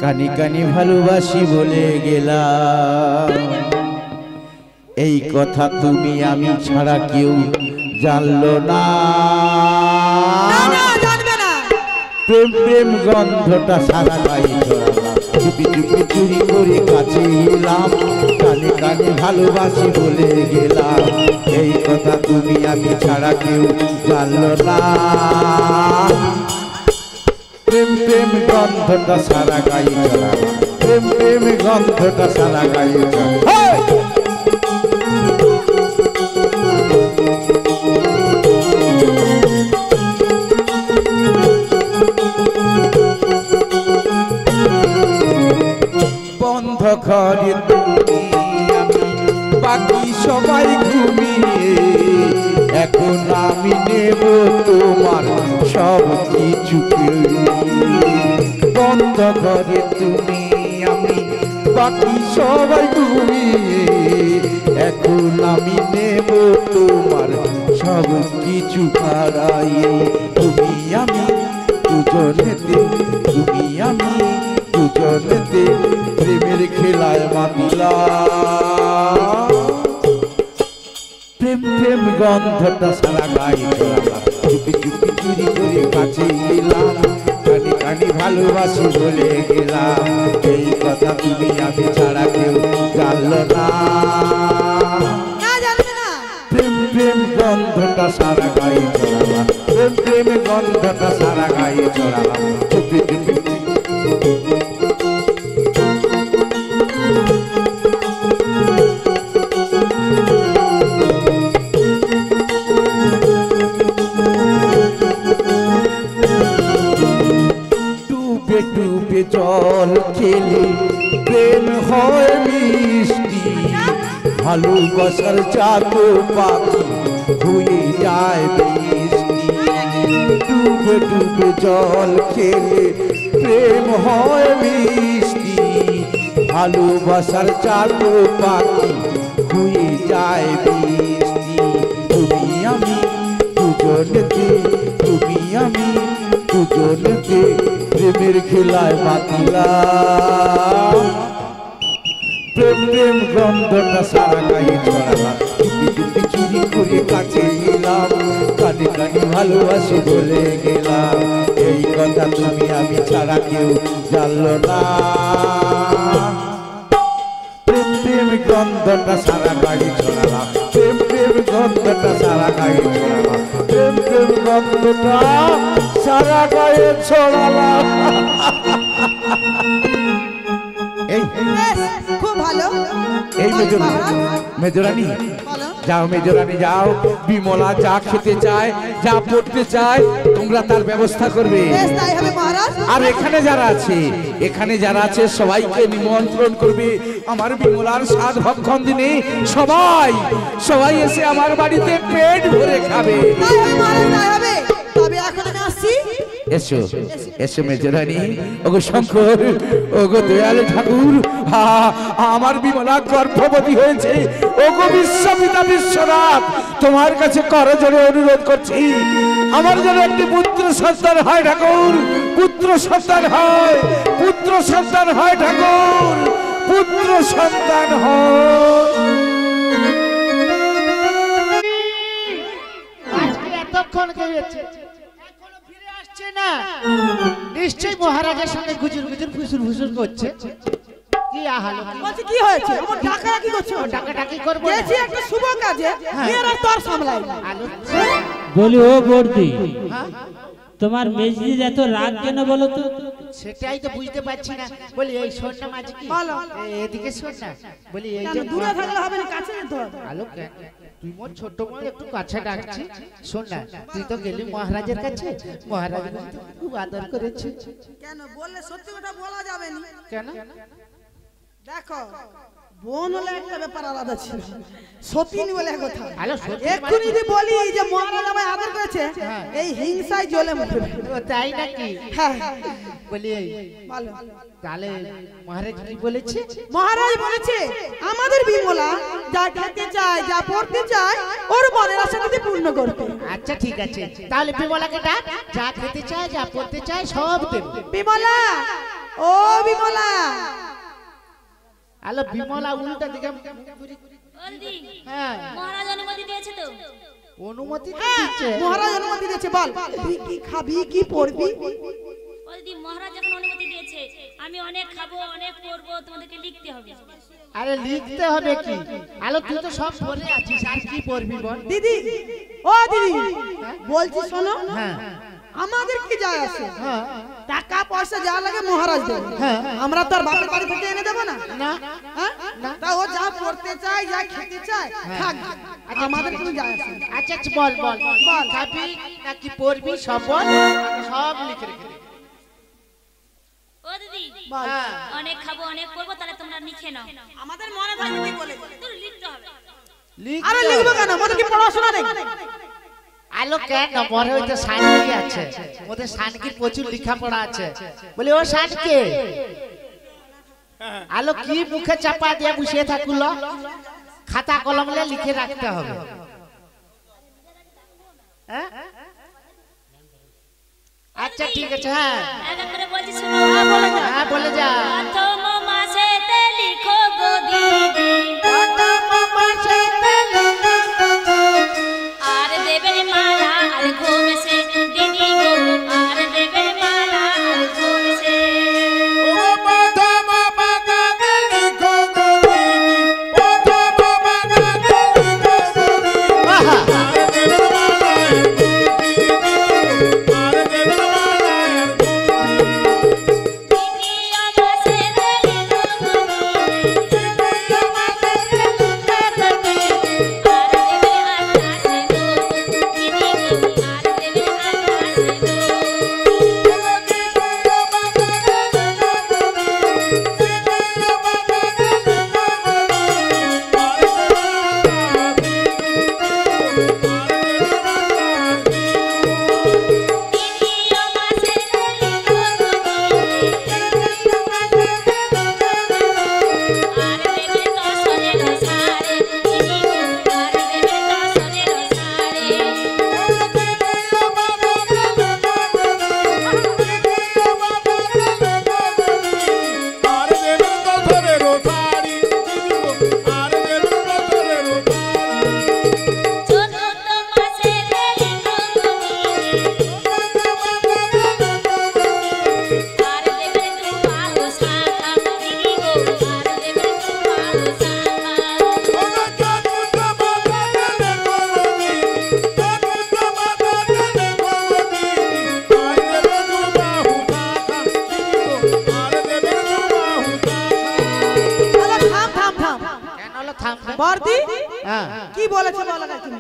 কানি কানি ভালোবাসি বলে গেলাম। এই কথা তুমি আমি ছাড়া কেউ জানলো না। প্রেম প্রেম গন্ধটা সারা গায়ে ছড়ালাম, চুপি চুপি চুরি করে কাছে এলাম, কানে কানে ভালোবাসি বলে গেলাম। এই কথা তুমি আমি ছাড়া কেউ জানলো না। প্রেম প্রেম গন্ধটা সারা গায়ে ছড়ালাম, প্রেম প্রেম গন্ধটা সারা গায়ে ছড়ালাম। বন্ধ ঘরে তুমি আমি বাকি সবাই ঘুমিয়ে, এখন আমি নেব তোমার সব কিছু। বন্ধ ঘরে তুমি আমি বাকি সবাই ঘুমিয়ে, এখন আমি নেব তোমার সব কিছু হারাইয়ে। তুমি আমি দুজনেতে, তুমি আমি দুজনেতে প্রেমের খেলায় মাতিলাম। প্রেম প্রেম গন্ধটা সারা গায়ে ছড়ালাম, চুপি চুপি চুরি করে কাছে এলাম, কানে কানে ভালোবাসি বলে গেলাম। এই কথা তুমি আমি ছাড়া কেউ জানলো না। প্রেম প্রেম গন্ধটা সারা গায়ে ছড়ালাম, প্রেম প্রেম গন্ধটা সারা গায়ে ছড়ালাম, চুপি চুপি ডুবে জল খেলে প্রেম হয় মিষ্টি, ভালোবাসার চাতো পাখি হয়ে যায় বৃষ্টি। ডুবে ডুবে জল খেলে প্রেম হয় মিষ্টি, ভালোবাসার চাতো পাখি হয়ে যায় বৃষ্টি। তুমি আমি দুজনেতে, তুমি আমি দুজনেতে প্রেমের খেলায় মাতিলাম। প্রেম প্রেম গন্ধটা সারা গায়ে ছড়ালাম, চুপি চুপি চুরি করে কাছে এলাম, কানে কানে ভালোবাসি বলে গেলাম। এই কথা তুমি আমি ছাড়া কেউ জানলো না। প্রেম প্রেম গন্ধটা সারা গায়ে ছড়ালাম, প্রেম প্রেম গন্ধটা সারা গায়ে ছড়ালাম, প্রেম প্রেম গন্ধটা সারা গায়ে ছড়ালাম। এই খুব ভালো। এই মেজরানি যাও, মেজরানি যাও, বিমলা যা খেতে চায় যা পড়তে চায় তোমরা তার ব্যবস্থা করবে। আর এখানে যারা আছে, এখানে যারা আছে সবাইকে নিমন্ত্রণ করবে আমার বিমলার স্বাদ ভক্ষণ দিনে। সবাই সবাই এসে আমার বাড়িতে পেট ভরে খাবে। এসো এসো মেজরানি, ওগো শঙ্কর, ওগো দয়াল ঠাকুর, আমার বিমলা গর্ভবতী হয়েছে। ওগো বিশ্বপিতা বিশ্বনাথ, তোমার কাছে করজোড়ে অনুরোধ করছি, আমার যেন একটি পুত্র সন্তান হয় ঠাকুর, পুত্র সন্তান হয়, পুত্র সন্তান হয় ঠাকুর, পুত্র সন্তান হয়। আজকে এতক্ষণ গেছে না, নিশ্চয় মহারাজের সঙ্গে গুজুর গুজুর ফুসুর ফুসুর করছে। কি আহাল বলছি কি হয়েছে? আমার টাকা কি করছো? টাকাটা কি করব? গেছি একটা শুভ কাজে, মেয়েরা তোর সামলাই। বলি ও বর্দি, তোমার মেজদির এত রাগ কেন বলো তো? সেটাই তো বুঝতে পারছি না। বলি এই শোন না মাঝি, কি এদিকে শোন না। বলি এই যে দূরে থাকলে হবে না, কাছে যেতে হবে। আলো কেন তুই মোর ছোট মা একটু কাছে ডাকছি। শোন না, তুই তো গেলি মহারাজের কাছে, মহারাজ খুব আদর করেছে। কেন বললে সত্যি কথা বলা যাবে না? কেন? দেখো, বোন হলে একটা ব্যাপার আলাদা ছিল, সতীন বলে কথা। এক্ষুনি যদি বলি যে মহারাজ আমায় আদর করেছে, এই হিংসায় জ্বলে মরবে। তাই নাকি? হ্যাঁ। বলি ভালো। তাহলে মহারাজ কি বলেছে? মহারাজ বলেছে আমাদের বিমলা যা খেতে চায় যা পড়তে চায় ওর মনের আশা যদি পূর্ণ করবে। আচ্ছা ঠিক আছে, তাহলে বিমলাকে ডাক, যা খেতে চায় যা পড়তে চায় সব দেব। বিমলা ও বিমলা আলো বিমলা উল্টা দিকে বলদি হ্যাঁ মহারাজ অনুমতি দিয়েছে তো? অনুমতি তো হ্যাঁ, দিচ্ছে মহারাজ অনুমতি দিয়েছে। বল তুই কি খাবি কি পড়বি? বলদি মহারাজ যখন অনুমতি দিয়েছে আমি অনেক খাবো অনেক পড়বো তোমাদেরকে লিখতে হবে। আরে লিখতে হবে কি আলো তুই তো সব পড়ে আছিস আর কি পড়বি বল দিদি ও দিদি বলছি শোনো, হ্যাঁ আমাদের কি যায় আসে? হ্যাঁ টাকা পয়সা যা লাগে মহারাজ দেবে, হ্যাঁ। আমরা তো আর বাপের বাড়ি থেকে এনে দেবো না। না হ্যাঁ? না। তা ও যা পড়তে চায় যা খেতে চায় খাক, আমাদের কোনো যায় আসে না। আচ্ছা আচ্ছা বল বল বল। খাবি নাকি পড়বি সব বল সব লিখে রেখে দে। ও দিদি বল। হ্যাঁ অনেক খাবো অনেক পড়বো তাহলে তোমরা লিখে নাও। আমাদের মনে থাকে তুই বলে। তোর লিখতে হবে। লিখতে আরে হবে। লিখবো কেন? মনে কি পড়াশোনা নেই? আলো কেন মরে হইতে সানকি আছে ওদের সানকির প্রচুর লেখাপড়া আছে বলে ও সানকে আলো কি মুখে চাপা দিয়ে বসে থাকুল খাতা কলম নিয়ে লিখে রাখতে হবে হ্যাঁ? আচ্ছা ঠিক আছে হ্যাঁ এক এক করে বলছি শুনো। হ্যাঁ বলে যা প্রথম মাসেতে লিখো গো দিদি আর দেবে মালা আর ঘুমছে দিদি গো আর দেবে মালা আর ঘুমছে। দ্বিতীয় মাসেতে লিখো গো দিদি আর দেবে আকাশে দুধ দিদি গো আর দেবে আকাশে দুধ। দ্বিতীয় মাসেতে লিখো গো দিদি আর দেবে দশরের সারে দিদি গো আর দেবে দশরের সারে। চতুর্থ মাসেতে লিখো গো দিদি আর দেবে দুপালো শাখা দিদি গো আর দেবে দুপালো শাখা। আরে থাম থাম থাম। কেন হলো থাম বর্দি হ্যাঁ কি বলেছে বলো না তুমি?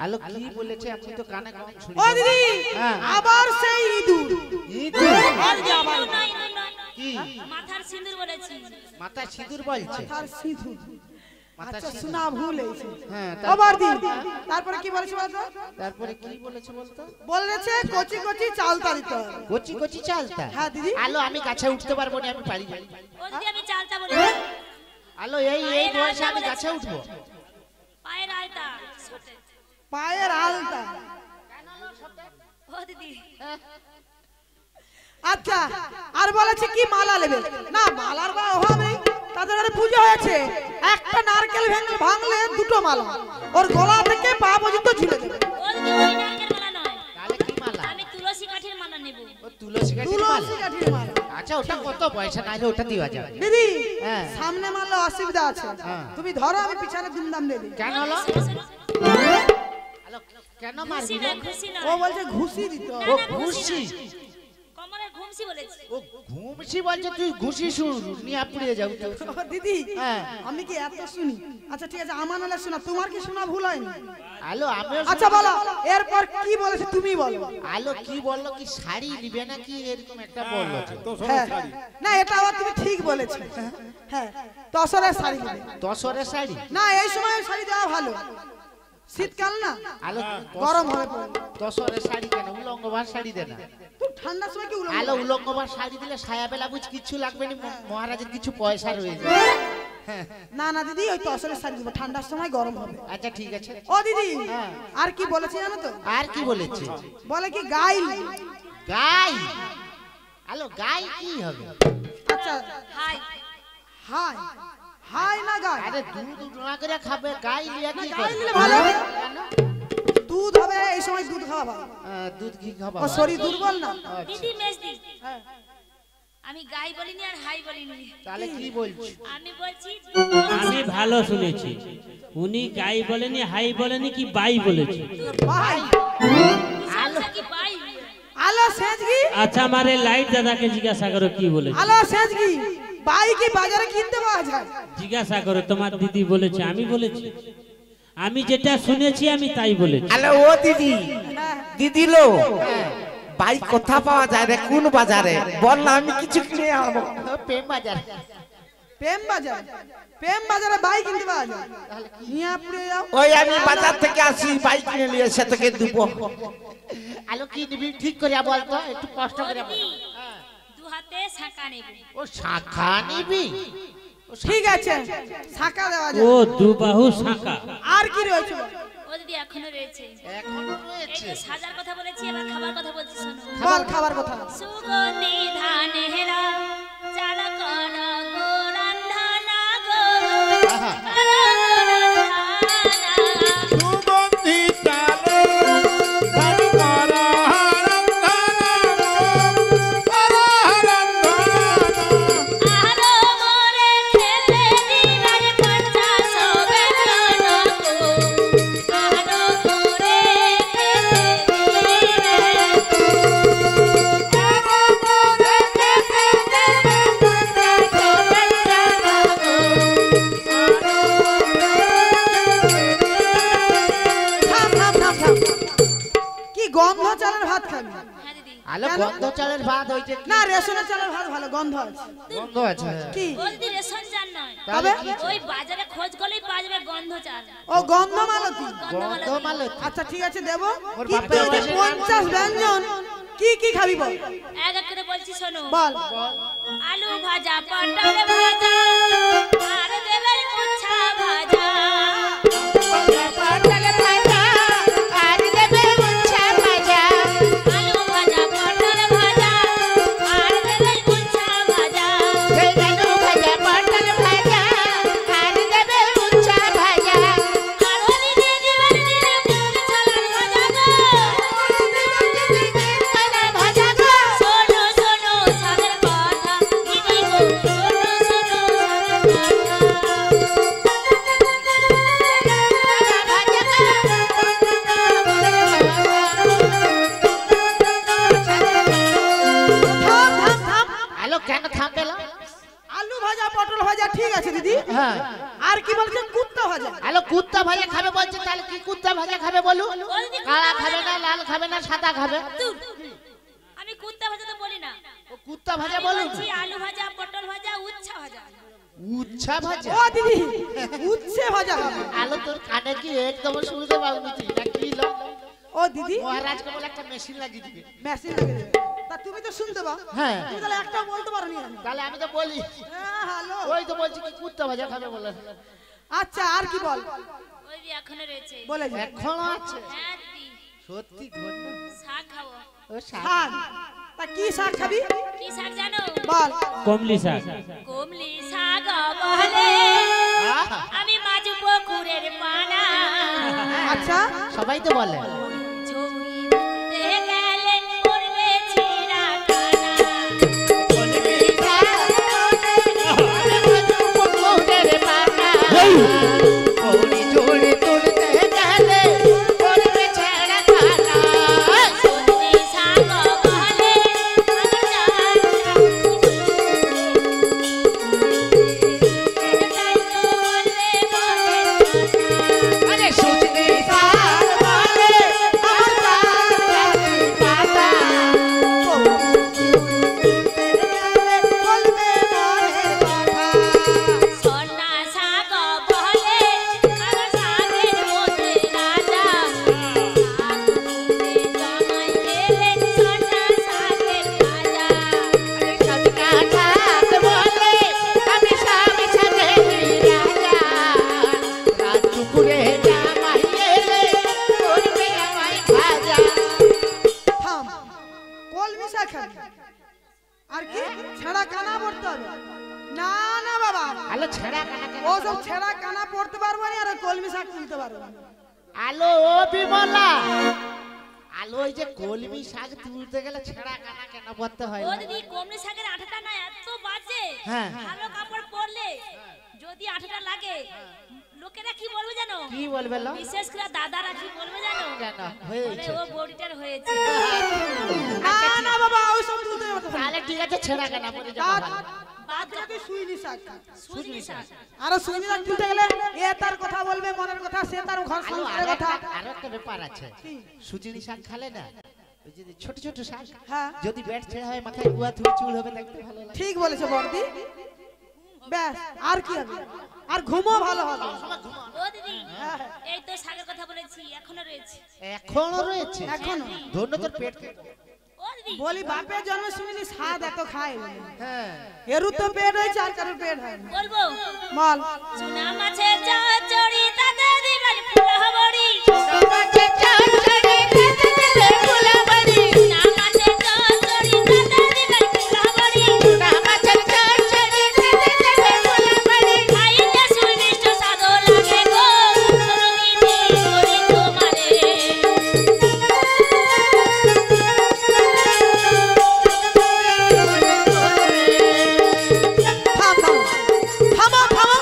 আলো কি বলেছে আপনি তো কানে কম শুনি ও দিদি হ্যাঁ। আবার সেই ইঁদুর। ইঁদুর? ইঁদুর নয়, ইঁদুর নয়। কি মাথার সিঁদুর বলেছি। মাথা সিঁদুর বলছে তার সিঁদুর। মাথা আচ্ছা সিঁদুর। শোনা ভুল হয়েছে। হ্যাঁ ও বর্দি তারপরে কি বলেছে বলতো? তারপরে কি বলেছে বলতো বলেছে কচি কচি চালতা দিতে হবে। কচি কচি চালতা হ্যাঁ, দিদি। আলো আমি গাছে উঠতে পারবো না আমি পারি না ও দিদি আমি চালতা বলি। আলো এই বয়সে আমি গাছে উঠবো পায়ের আলতা ছোটে। পায়ের আলতা। ও দিদি আচ্ছা আর বলেছে কি মালা নেবে না? মালার বা অভাব নেই, তাদের ঘরে পুজো হয়েছে। একটা নারকেল ভাঙলে দুটো মালা ওর গলা থেকে পা পর্যন্ত ঝুলে দেবে। ও দিদি ওই নারকেল মালা নয়, তাহলে কি মালা আমি তুলসী কাঠির মালা নেব। ও তুলসী গাছের তুলসী মালা কাঠির মালা। আচ্ছা ওটা কত পয়সা নাইলে ওটা দিবা যাবে দিদি হ্যাঁ। সামনে মারলে অসুবিধা আছে, হ্যাঁ। তুমি ধরো আমি পিছনে দুমদাম দিয়ে দিই। কেন হলো শুনো, শুনো। আলো কেন খুশি মারবি নয়, খুশি নয়। ও বলছে ঘুষি দিতে হবে। ও না, ঘুষি কমরের ঘুমসি বলেছি। ও ঘুমসি বলছে তুই ঘুষি শুন নিয়ে পুড়িয়ে যাও তো ও দিদি হ্যাঁ। আমি কি এত শুনি? আচ্ছা ঠিক আছে আমার নালে শোনা, তোমার কি শোনা ভুল হয়নি? আলো আমিও আচ্ছা বলো এরপর কি বলেছে তুমি বলো। আলো কি বললো কি শাড়ি নিবে নাকি এরকম একটা বললো হ্যাঁ না এটা আবার তুমি ঠিক বলেছো। হ্যাঁ তসরের শাড়ি দেবে। দশরের শাড়ি না এই সময় শাড়ি দেওয়া ভালো, শীতকাল না আলো গরম হবে পরে। দশরের শাড়ি কেন উলঙ্গবার শাড়ি দে না তুই ঠান্ডার সময় কি উলঙ্গ? আলো উলঙ্গবার শাড়ি দিলে সায়া বেলা বুঝ কিছু লাগবে না মহারাজের কিছু পয়সা রয়েছে হ্যাঁ না না দিদি ওই তসরের শাড়ি দেবো, ঠান্ডার সময় গরম হবে। আচ্ছা ঠিক আছে ও দিদি হ্যাঁ। আর কি বলেছে জানো তো? আর কি বলেছে বলে কি গাই গাই আলো গাই কি হবে আচ্ছা হাই হাই হাই না গাই আরে দুধ না করে খাবে গাই লিয়া কি গাই করে নিলে ভালো কেন? দুধ হবে এই সময় দুধ খাওয়া ভালো দুধ কি খাবা ও শরীর দুর্বল না দিদি মেজদি হ্যাঁ। আমি গাই বলিনি আর হাই বলিনি তাহলে কি বলছো আমি বলছি আমি ভালো শুনেছি উনি গাই বলেনি হাই বলেনি কি বাই বলেছে ভাই আলো কি পাই আলো সেজ কি আচ্ছা আমারে লাইট দাদাকে জিজ্ঞাসা করো কি বলেছে আলো সেজ কি বাই কি বাজারে কিনতে পাওয়া যায় জিজ্ঞাসা করো তোমার দিদি বলেছে আমি বলেছি আমি যেটা শুনেছি আমি তাই বলেছি হ্যালো ও দিদি হ্যাঁ। দিদি লো বাইক কোথা পাওয়া যায় রে কোন বাজারে বল না আমি কিছু কিনে আনবো প্রেম বাজার প্রেম বাজারে বাই কিনতে পাওয়া যায় মিয়াপুরে যাও ওই আমি বাজার থেকে আসি বাইক কিনে নিয়ে এসে তোকে দেবো আলো কি নিবি ঠিক করে বল তো একটু কষ্ট করে বল দু হাতে শাঁখা নেবে ও শাখা নিবি ঠিক আছে শাখা দেওয়া ও যায় দুবাহু শাঁখা আর কি রয়েছে ও দিদি এখনো রয়েছে এখনো এই রয়েছে তো সাজার কথা বলেছি এবার খাবার কথা বলছি শোনো বল খাবার কথা সুগন্ধি ধানেরা চাল কর গো রান্ধনা গো আহা। সুগন্ধি চালে ধন কর আরো মোরে খেতে দিবার কঞ্চা সবে রনো গো আরো মোরে খেতে থাম থাম থাম থাম কি গন্ধ চালের ভাত খাবি হ্যাঁ দিদি আলো গন্ধ চালের ভাত হইছে কি? না রেশনের চালের ভাত ভালো গন্ধ আছে গন্ধ আছে কি ও দিদি রেশন চাল নয় তাহলে তবে? কি ওই বাজারে খোঁজ করলেই পাওয়া যাবে গন্ধ চাল ও গন্ধ মালতি গন্ধ মালত আচ্ছা ঠিক আছে দেব ওর কিন্তু বাপের এই যে বাসে 50 ব্যঞ্জন কি কি খাবি বল এক এক করে বলছি শোনো বল আলু ভাজা পটল ভাজা আর দেবে উচ্ছা ভাজা পটল ভাজা আর দেবে উচ্ছা ভাজা আলু ভাজা পটল ভাজা আর দেবে উচ্ছা ভাজা আলু ভাজা পটল ভাজা আর দেবে উচ্ছা ভাজা আর হলি দিয়ে দিবেন দিলে মুরগি ছালার ভাজা গো ভাজা গো শোনো শোনো সাদের কথা দিদি গো শোনো শোনো সাদের থাম থাম থাম আলো কেন থামবে না আলু ভাজা পটল ভাজা ঠিক আছে দিদি হ্যাঁ আর কি বলছেন কুত্তা ভাজা আলো কুত্তা ভাজা খাবে বলছে তাহলে কি কুত্তা ভাজা খাবে বলু কালা খাবে না লাল খাবে না সাদা খাবে দূর। আমি কুত্তা ভাজা তো বলি না ও কুত্তা ভাজা আমি বলুন বলছি আলু ভাজা পটল ভাজা উচ্ছা ভাজা উচ্ছা ভাজা ও দিদি উচ্ছে ভাজা হবে। আলো তোর কানে কি একদম শুনতে পাবনি তুই না কি লো ও দিদি মহারাজকে বলে একটা মেশিন লাগিয়ে দিবে মেশিন লাগে দেবে। তা তুমি তো শুনতে পাও হ্যাঁ। তুমি তাহলে একটাও বলতে পারো নি তাহলে আমি তো বলি হ্যালো ওই তো বলছি কি কুত্তা ভাজা খাবে বলে আচ্ছা আর কি বল ওই যে এখনো রয়েছে বলে যা। এখনো আছে হ্যাঁ দিদি সত্যি ধন্য শাক খাবো ও শাক শাক তা কি শাক খাবি কি শাক জানো বল কমলি শাক কমলি শাক বলে আহা, আমি মাছ পুকুরের পানা আচ্ছা সবাই তো বলে ছবি তুলতে গেলে পড়বে ছিঁড়া টানা পুকুরের পানা ওড়ি জোড়ে তুলতে গেলে করবে ছেড়া খানা কমলি শাক বলে আমি আরে সুজনি শাক বলে আলো ছেঁড়া কানা কেন ও সব ছেঁড়া কানা পড়তে পারবো না আর কলমি শাক তুলতে পারবো না। আলো ও বিমলা আলো ওই যে কলমি শাক তুলতে গেলে ছেঁড়া কানা কেন পড়তে হয় ও দিদি কমলি শাকের আঠাটা না এত বাজে, হ্যাঁ। ভালো কাপড় পরলে যদি আঠাটা লাগে লোকেরা কি বলবে জানো? কি বলবে লো বিশেষ করে দাদারা কি বলবে জানো? কেন বলে হয়েছে ও বডিটার হয়েছে। না না বাবা ওই সব তুলতে পারবো না। তাহলে ঠিক আছে ছেঁড়া কানা পড়ে যাবো ভালো। বাদ বাদ তুই সুইনি শাক খা। সুজনি শাক। আর সুইনি শাক তুলতে গেলে এ তার কথা বলবে মনের কথা, সে তার ঘর আলো সংসারের কথা। আরো একটা ব্যাপার আছে সুজিনি শাক খালে না ওই যে ছোট ছোট শাক হ্যাঁ যদি ব্যাট ছেড়া হয় মাথায় গুয়া থুড়ি চুল হবে দেখতে ভালো লাগে ঠিক বলেছে বর্দি। ব্যাস আর কি হবে, আর ঘুমও ভালো হবে। ও দিদি এই তো শাকের কথা বলেছি এখনো রয়েছে। এখনো রয়েছে এখনো ধন্য তোর পেট ও দিদি বলি বাপের জন্ম শুনিনি স্বাদ এত খায় বলে। হ্যাঁ এরু তো পেট হয়েছে আর কারোর পেট হয় না। বলবো বল চুনা মাছের চচ্চড়ি তাতে দিবেন ফুলা বড়ি। চুনা মাছের চচ্চড়ি তাতে দিবেন ফুলা বড়ি। খাইতে সুমিষ্ট স্বাদ লাগে গো দিদি করি তোমারে। থাম থাম থামো থামো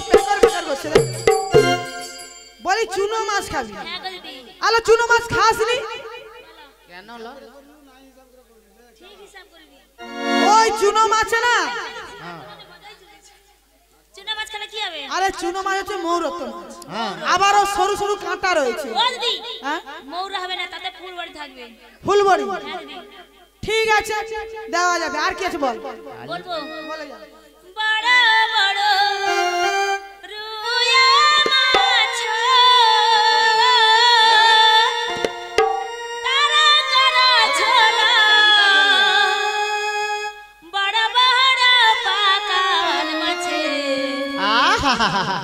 বেকার বেকার করছে রে। বলি চুনো মাছ খাবি? হ্যাঁ গো দিদি আলো চুনো মাছ খাসনি? কেন লো ঠিক হিসাব করবি। ওই চুনো মাছে না, চুনা মাছ খেলে কি হবে? আরে চুনো মাছ হচ্ছে মৌরত্ব মাছ, হ্যাঁ আবারও সরু সরু কাঁটা রয়েছে। ও দিদি হ্যাঁ মৌরা হবে না, তাতে ফুল বড়ি থাকবে। ফুলবড়ি হ্যাঁ দিদি ঠিক আছে দেওয়া যাবে। আর কি আছে বল? বলবো বলে যা। বড় বড় রুইয়া মাছ তারা করা ঝোলা, বড় বড় পাকাল মাছে আহা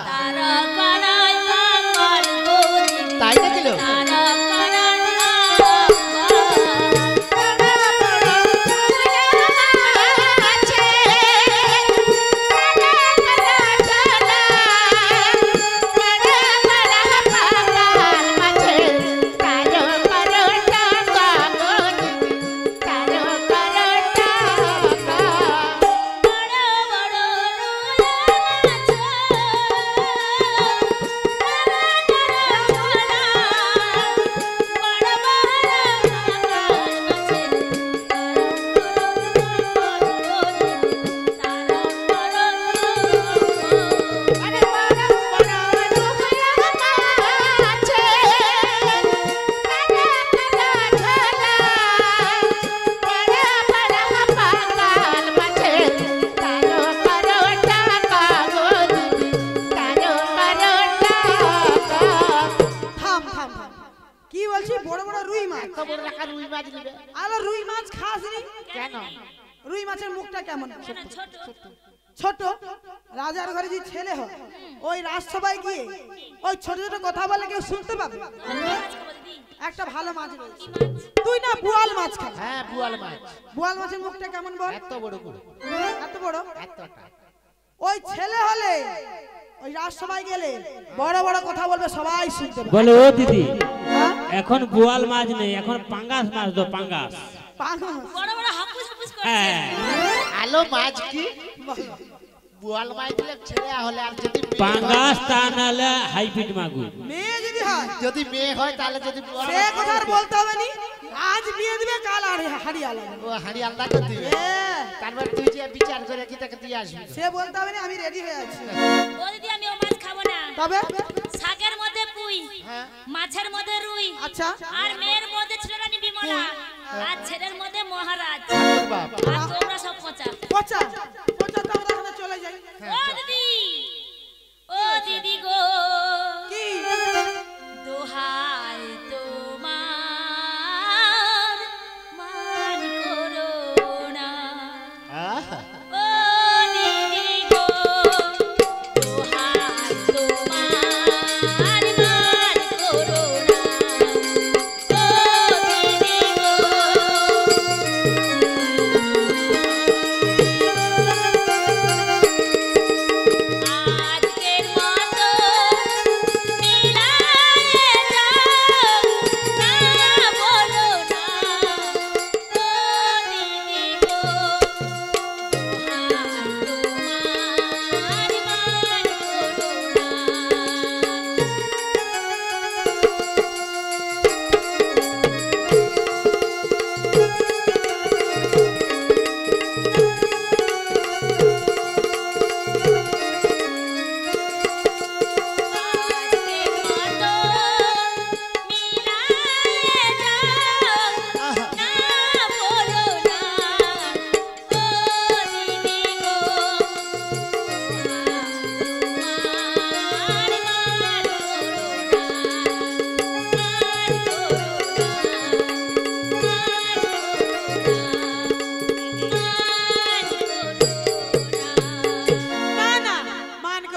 তারা করাই পাকাল গো দিদি। তাই নাকি লো তারা করাই থাম থাম থাম কি বলছি? বড় বড় রুই মাছ। এত বড় রাখা রুই মাছ নিবে আলো রুই মাছ খাসনি? কেন রুই মাছের মুখটা কেমন? ছোট ছোট। রাজার ঘরে যে ছেলে হয় ওই রাজসভায় গিয়ে ওই ছোট ছোট কথা বলে কেউ শুনতে পাবে? একটা ভালো মাছ রয়েছে, তুই না বোয়াল মাছ খাবি। হ্যাঁ বুয়াল মাছ বোয়াল মাছের মুখটা কেমন বল? এত বড় করে এত বড়। এতটা ওই ছেলে হলে ওই রাজসভায় গেলে বড় বড় কথা বলবে, সবাই শুনতে পাবে। বলে ও দিদি হ্যাঁ? এখন বোয়াল মাছ নেই, এখন পাঙ্গাস মাছ দো পাঙ্গাস। পাগল। বড় বড় হাপুস হাপুস করছে। হ্যাঁ আলো মাছ কি বুয়াল মাছ দিলে ছেড়ে হলে আর যদি মেয়ে পাঙ্গাস হয়- তা নাহলে হাইব্রিড মাগুর। মেয়ে যদি হয় যদি মেয়ে হয় তাহলে যদি বুয়াল সে মাছ- কথা আর বলতে হবে নি, আজ বিয়ে দিবে কাল আর হারিয়ে আলাদা। ও হাড়ি আলাদা করে দিবে তারপর তুই যে বিচার করে কি তাকে দিয়ে আসবি সে বলতে হবে না, আমি রেডি হয়ে আছি। ও দিদি আমি ও মাছ খাবো না। তবে শাকের মধ্যে পুই, হ্যাঁ মাছের মধ্যে রুই, আচ্ছা আর মেয়ের মধ্যে ছিল রানী বিমলা, আর ছেলের মধ্যে মহারাজ, ঠাকুর বাপ আর তোমরা সব পচা। পচা পচা তো আমরা এখানে চলে যাই। ও দিদি, ও দিদি গো, কি দোহাই তোমার মান করো না। আহা ও দিদি গো, দোহাই তোমার মান করো না। ও দিদি গো,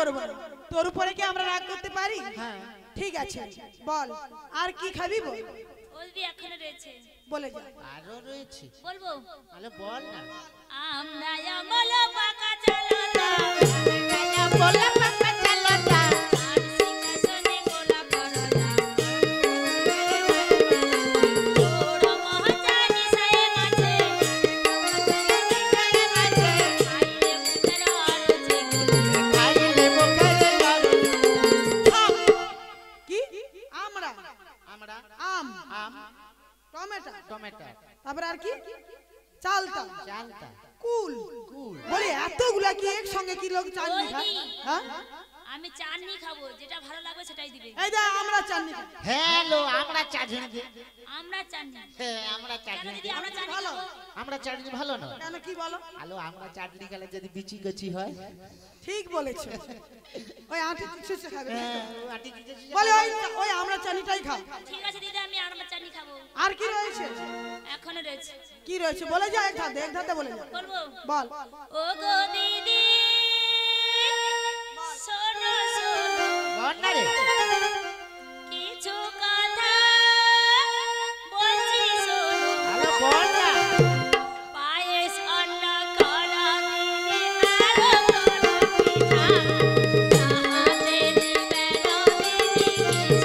করবো না। তোর উপরে কি আমরা রাগ করতে পারি? হ্যাঁ ঠিক আছে, বল আর কি খাবি বল, ও দিদি এখনো রয়েছে, বলে যা। আরো রয়েছে, বলবো? তাহলে বল না। আমরা আমল পাকা চালাতা, বলে পাকা চালাতা, আর সিংহাসনে গোলা করলা, তোর মহাজানি সায়ে মাঝে, খাইলে মুখের আরজে খাইলে মুখের আরো। কি আমরা? আমরা আম, আম, টমেটো, টমেটো, তারপর আর কি? চালতা, চালতা, কুল। কুল। বলি এতগুলা কি একসঙ্গে কি লোক চাটনি খায়? হ্যাঁ, আমি চাটনি খাবো, যেটা ভালো লাগবে সেটাই দিবে। এই যে আমরা চাটনি খাই। হ্যালো, আমরা চাটনি দে। আমরা চাটনি, হ্যাঁ, আমরা কেন চাটনি দিদি দে। আমরা চাটনি ভালো। খাবো? আমরা চাটনি ভালো না। কেন কি বলো? আলো, আমরা চাটনি খেলে যদি বিচি গচি হয়। ঠিক বলেছো, ওই আটি কিছু খাবে। হ্যাঁ, আটি দিতে বলে ওই ওই আমরা চাটনিটাই খাও। ঠিক আছে দিদি, আমি আমরা চাটনি খাবো। আর কি রয়েছে? এখনো রয়েছে, কি রয়েছে বলে যা, এক ধাতে বলে যা। বলবো? বল। ও গো দিদি শোনো শোনো, বল না রে। কিছু কথা বলছি শোনো, আলো, বল না। পায়েস অন্ন করো দিদি, আরো করো পিঠা, তাহাতে দিবে না দিদি কিছু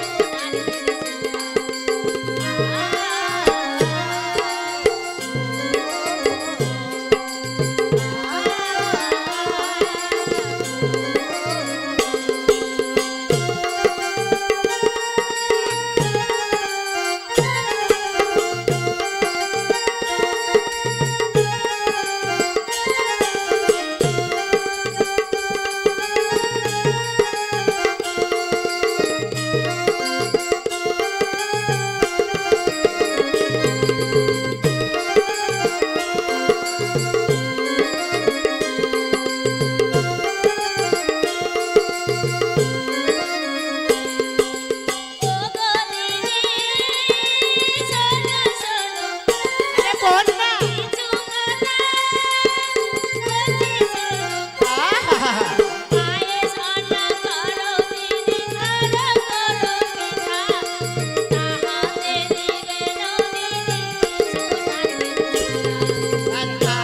ও গো দিদি শোনো শোনো, আরে বল না। কিছু কথা বলছি শোনো, আহা, পায়েস অন্ন করো দিদি, আরো করো পিঠা, তাহাতে দিবে না দিদি কিছু আচ্ছা।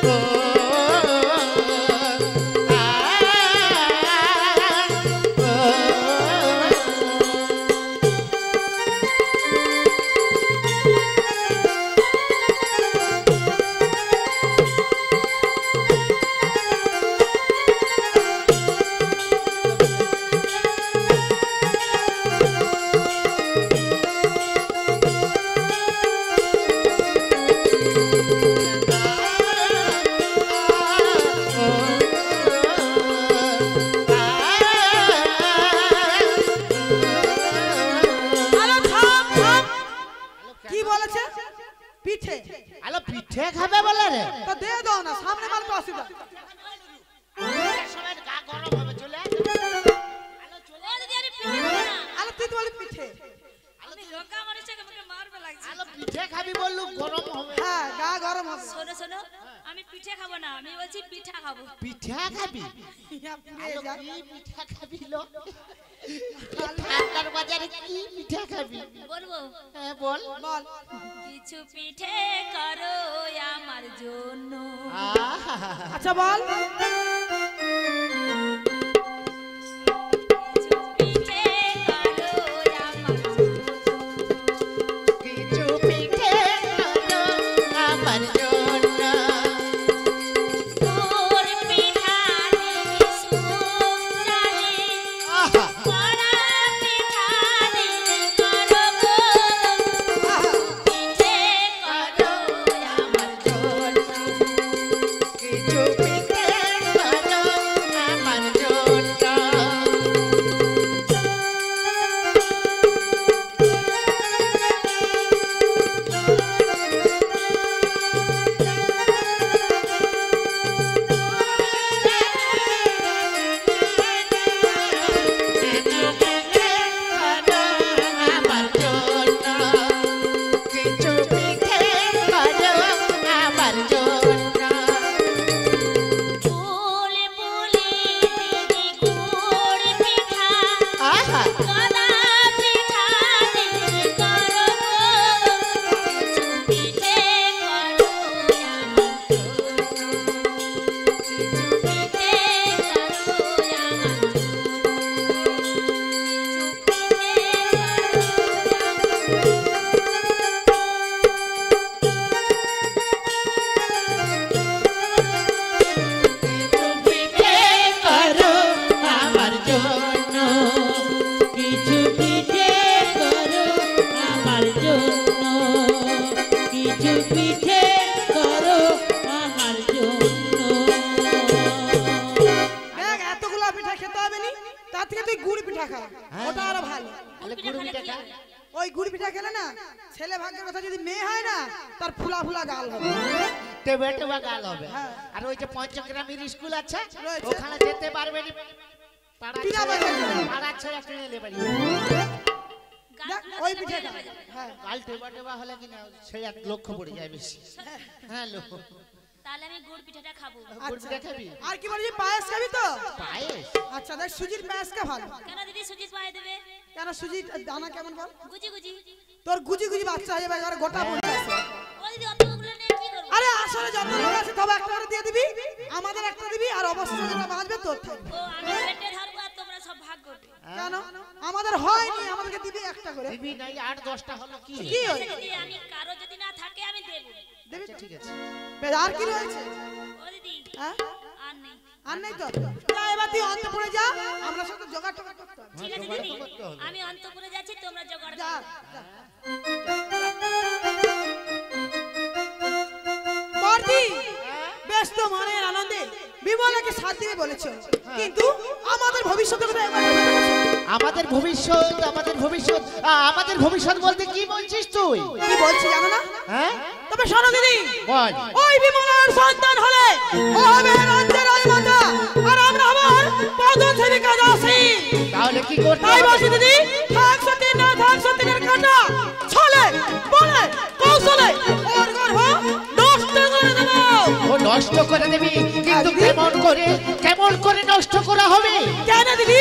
ও, আরে থাম থাম। কি বলেছে? পিঠে। আলো, পিঠে খাবে বলে রে। তো দে দাও না, সামনে মাল তো অসুবিধা। সময় গা গরম হবে, চলে আয়। ও দিদি আমি পিঠে খাবো না, আরে তুই তো বলি পিঠে। আমি রোগা মানুষটাকে আমাকে মারবে লাগছে। আলো, পিঠে খাবি বললু, গরম হবে। হ্যাঁ, গা গরম হবে। শোনো শোনো, আমি পিঠে খাবো না, আমি বলছি পিঠা খাবো। পিঠা খাবি? ইয়া পুড়ে আলো, যা। কি পিঠা খাবি লো? ঠান্ডার বাজারে কি পিঠা খাবি? বলবো? হ্যাঁ, বল। বল। কিছু পিঠে করো আমার জন্য, আহা, আচ্ছা বল। কিছু পিঠে করো আমার জন্য, কিছু পিঠে করো আমার জন্য। তোর পিঠা দিদি সুখ জানে, আহা, কড়া পিঠা দিদি করো গো, পিঠে করো আমার জন্য, কিছু পিঠে গুড় পিঠা গুড় খেলে পিঠা কি খা। হবে? ওই গুড় পিঠা খেলে না ছেলে ভাগ্যের কথা যদি মেয়ে হয় না তার ফুলা ফুলা গাল হবে। টেবা টেবা গাল হবে। হ্যাঁ। আর ওই যে পঞ্চগ্রামের স্কুল আছে রয়েছে। ওখানে যেতে পারবে না। পাড়া বিনা ছেড়ে- পয়সায়। পাড়া ছেড়ে একটা এলে বাড়ি। গাল দেখ, ফুলা ওই দিলে পিঠা বোঝা খা। যাবে। হ্যাঁ গাল টেবা টেবা হলে কিনা সেই এক লক্ষ্য পড়ে যায় বেশি। হ্যাঁ লোক তাহলে আমি গুড় পিঠাটা খাবো। গুড় পিঠা খাবি? আর কি বলছি পায়েস খাবি তো? পায়েস? আচ্ছা দেখ সুজির পায়েস কা ভালো। কেন দিদি সুজি পায়ে দেবে? কেন সুজির দানা কেমন বল? গুজি গুজি। তোর গুজি গুজি বাচ্চা হয়ে যাবে আর গোটা পড়ে আছে। ও দিদি অতগুলো নিয়ে কি করবো? আরে আসলে যত লোক আছে তবে একটা করে দিয়ে দিবি, আমাদের একটা দিবি আর অবশ্যই যেটা বাঁচবে তোর থাকবে। ও আমি পেটে ধরবো আর তোমরা সব ভাগ করবে। কেন আমাদের হয়নি, আমাদেরকে দিবি একটা করে। দিবি নাই 8-10টা হলো কি? কি আচ্ছা হয়েছে? দিদি আমি কারো যদি না থাকে আমি দেবো। দিবি আচ্ছা, তো? ঠিক আছে। বেশ, আর কি রয়েছে? ও দিদি হ্যাঁ আর নেই। আর নেই তো? যা এবার তুই অন্তপুরে যা, আমরা সাথে জোগাড় টোগাড় করতে হবে। ঠিক আছে জোগাড় দিদি তো করতে হবে। আমি অন্তপুরে যাচ্ছি তোমরা জোগাড় যা করো। যা। বর্দি ব্যস্ত মনের আনন্দে বিমলাকে সাথ দিবে বলেছো, কিন্তু আমাদের ভবিষ্যতের কথা একবার ভেবে দেখেছো? আমাদের ভবিষ্যৎ, আমাদের ভবিষ্যৎ, আমাদের ভবিষ্যৎ বলতে কি বলছিস তুই? কি বলছি জানো না? হ্যাঁ তবে শোনো দিদি, বল। ওই বিমলার সন্তান হলে ও হবে রাজ্যের রাজমাতা আর আমরা হবার পদসেবিকা দাসী। তাহলে কি করতে তাই হবে? বলছি দিদি, থাক সতীন না থাক সতীনের কাটা ছলে বলে কৌশলে ওর গর্ভ নষ্ট করে দেবো। ও নষ্ট করে দিবি, কিন্তু কেমন করে নষ্ট করা হবে? কেন দিদি?